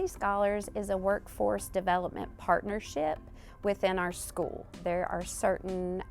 Tennessee Scholars is a workforce development partnership within our school. There are certain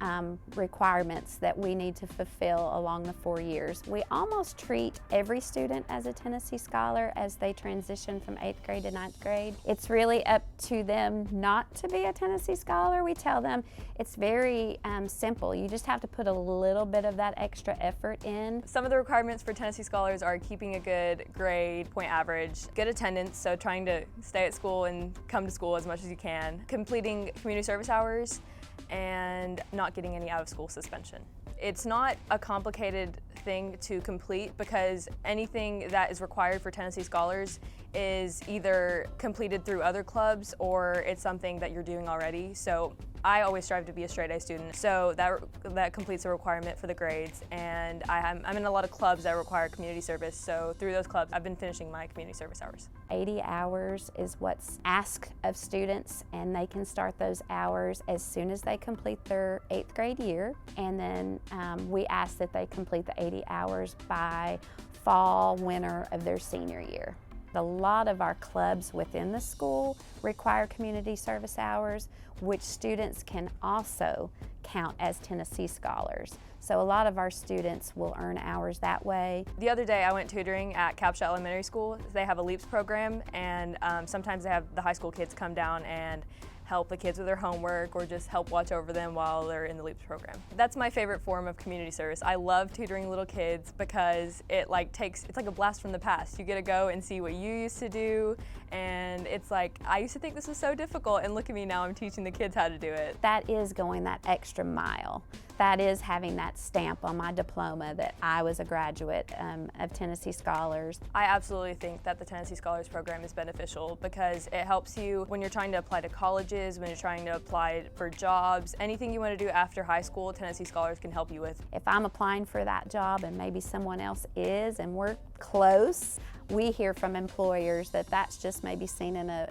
requirements that we need to fulfill along the 4 years. We almost treat every student as a Tennessee Scholar as they transition from 8th grade to 9th grade. It's really up to them not to be a Tennessee Scholar. We tell them it's very simple. You just have to put a little bit of that extra effort in. Some of the requirements for Tennessee Scholars are keeping a good grade, point average, good attendance, so trying to stay at school and come to school as much as you can, completing community service hours, and not getting any out-of-school suspension. It's not a complicated thing to complete because anything that is required for Tennessee Scholars is either completed through other clubs or it's something that you're doing already. So I always strive to be a straight A student, so that completes a requirement for the grades, and I'm in a lot of clubs that require community service, so through those clubs I've been finishing my community service hours. 80 hours is what's asked of students, and they can start those hours as soon as they complete their 8th grade year, and then we ask that they complete the 80 hours by fall, winter of their senior year. A lot of our clubs within the school require community service hours, which students can also count as Tennessee Scholars. So a lot of our students will earn hours that way. The other day I went tutoring at Capshaw Elementary School. They have a LEAPS program, and sometimes they have the high school kids come down and help the kids with their homework or just help watch over them while they're in the LEAPS program. That's my favorite form of community service. I love tutoring little kids because it's like a blast from the past. You get to go and see what you used to do, and it's like, I used to think this was so difficult, and look at me now, I'm teaching the kids how to do it. That is going that extra mile. That is having that stamp on my diploma that I was a graduate of Tennessee Scholars. I absolutely think that the Tennessee Scholars program is beneficial because it helps you when you're trying to apply to colleges, when you're trying to apply for jobs, anything you want to do after high school, Tennessee Scholars can help you with. If I'm applying for that job and maybe someone else is and we're close, we hear from employers that that's just maybe seen in a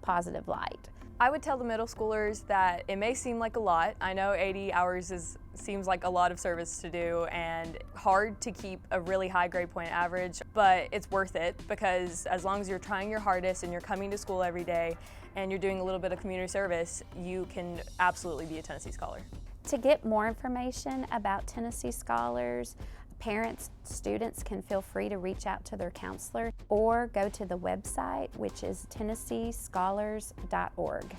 positive light. I would tell the middle schoolers that it may seem like a lot. I know 80 hours seems like a lot of service to do and hard to keep a really high grade point average, but it's worth it because as long as you're trying your hardest and you're coming to school every day and you're doing a little bit of community service, you can absolutely be a Tennessee Scholar. To get more information about Tennessee Scholars, parents, students can feel free to reach out to their counselor or go to the website, which is tennesseescholars.org.